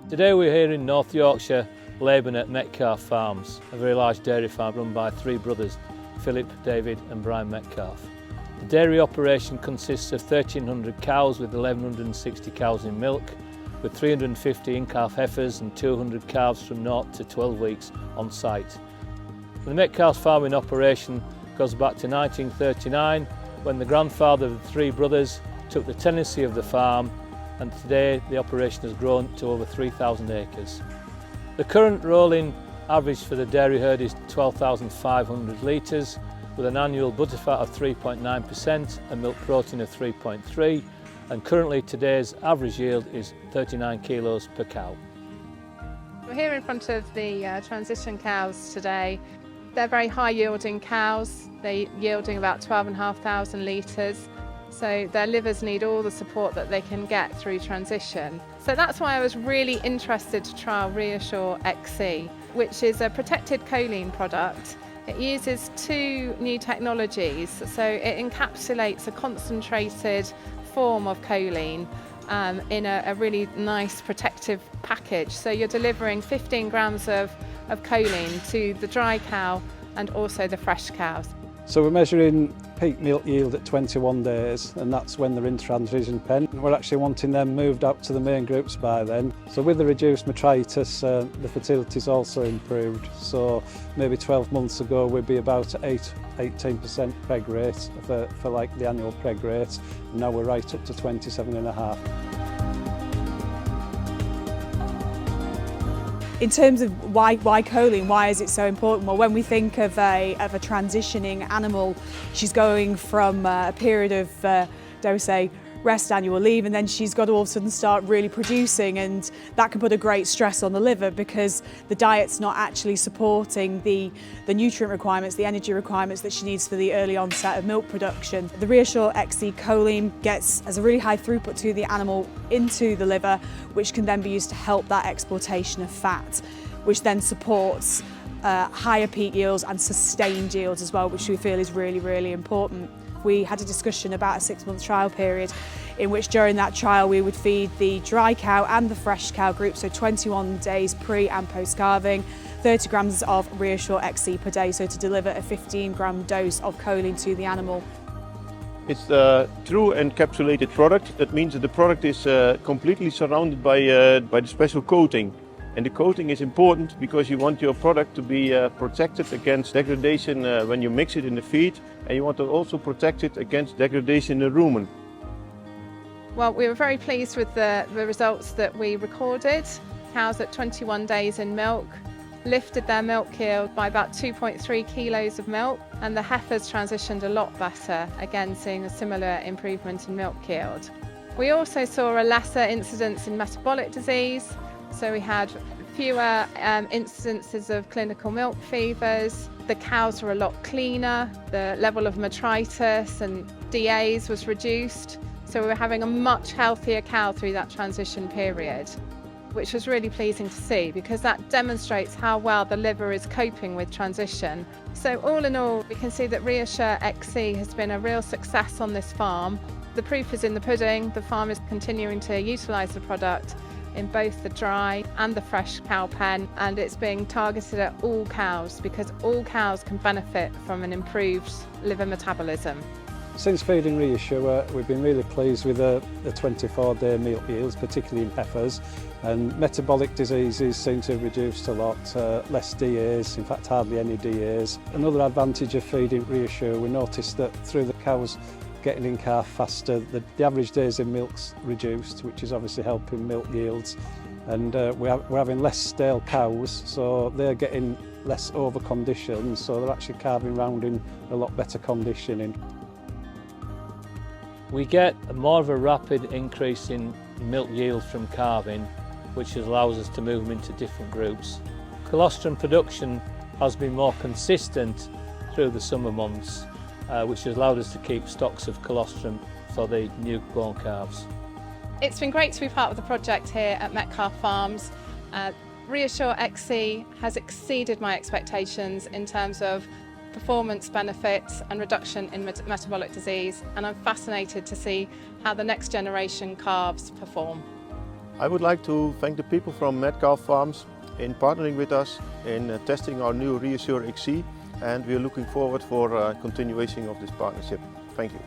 Today we're here in North Yorkshire, labouring at Metcalfe Farms, a very large dairy farm run by three brothers, Philip, David and Brian Metcalfe. The dairy operation consists of 1,300 cows with 1,160 cows in milk, with 350 in-calf heifers and 200 calves from 0 to 12 weeks on site. The Metcalfe farming operation goes back to 1939, when the grandfather of the three brothers took the tenancy of the farm, and today the operation has grown to over 3,000 acres. The current rolling average for the dairy herd is 12,500 litres, with an annual butter fat of 3.9% and milk protein of 3.3, and currently today's average yield is 39 kilos per cow. We're here in front of the transition cows today. They're very high yielding cows. They're yielding about 12,500 litres. So their livers need all the support that they can get through transition. So that's why I was really interested to trial ReaShure XC, which is a protected choline product. It uses two new technologies. So it encapsulates a concentrated form of choline in a really nice protective package. So you're delivering 15 grams of choline to the dry cow and also the fresh cows. So we're measuring peak milk yield at 21 days, and that's when they're in transition pen. We're actually wanting them moved up to the main groups by then. So with the reduced metritis, the fertility's also improved. So maybe 12 months ago we'd be about 18% preg rate for like the annual preg rate, and now we're right up to 27.5%. In terms of why choline, why is it so important? Well, when we think of a transitioning animal, she's going from a period of, dare we say, rest, annual leave, and then she's got to all of a sudden start really producing, and that can put a great stress on the liver because the diet's not actually supporting the nutrient requirements, the energy requirements that she needs for the early onset of milk production. The ReaShure XC choline has a really high throughput to the animal into the liver, which can then be used to help that exportation of fat, which then supports higher peak yields and sustained yields as well, which we feel is really, really important. We had a discussion about a 6-month trial period in which during that trial we would feed the dry cow and the fresh cow group, so 21 days pre and post calving, 30 grams of ReaShure XC per day, so to deliver a 15-gram dose of choline to the animal. It's a true encapsulated product. That means that the product is completely surrounded by the special coating. And the coating is important because you want your product to be protected against degradation when you mix it in the feed, and you want to also protect it against degradation in the rumen. Well, we were very pleased with the results that we recorded. Cows at 21 days in milk lifted their milk yield by about 2.3 kilos of milk, and the heifers transitioned a lot better, again seeing a similar improvement in milk yield. We also saw a lesser incidence in metabolic disease. So we had fewer incidences of clinical milk fevers. The cows were a lot cleaner. The level of metritis and DAs was reduced. So we were having a much healthier cow through that transition period, which was really pleasing to see because that demonstrates how well the liver is coping with transition. So all in all, we can see that ReaShure XC has been a real success on this farm. The proof is in the pudding. The farm is continuing to utilise the product in both the dry and the fresh cow pen, and it's being targeted at all cows because all cows can benefit from an improved liver metabolism. Since feeding ReaShure, we've been really pleased with the 24-day milk yields, particularly in heifers, and metabolic diseases seem to have reduced a lot, less DAs, in fact hardly any DAs. Another advantage of feeding ReaShure, we noticed that through the cows getting in calf faster, the average days in milk's reduced, which is obviously helping milk yields, and we're having less stale cows, so they're getting less over conditioned, so they're actually calving round in a lot better conditioning. We get more of a rapid increase in milk yield from calving, which allows us to move them into different groups. Colostrum production has been more consistent through the summer months, which has allowed us to keep stocks of colostrum for the newborn calves. It's been great to be part of the project here at Metcalfe Farms. ReaShure XC has exceeded my expectations in terms of performance benefits and reduction in metabolic disease, and I'm fascinated to see how the next generation calves perform. I would like to thank the people from Metcalfe Farms in partnering with us in testing our new ReaShure XC, and we are looking forward for continuation of this partnership. Thank you.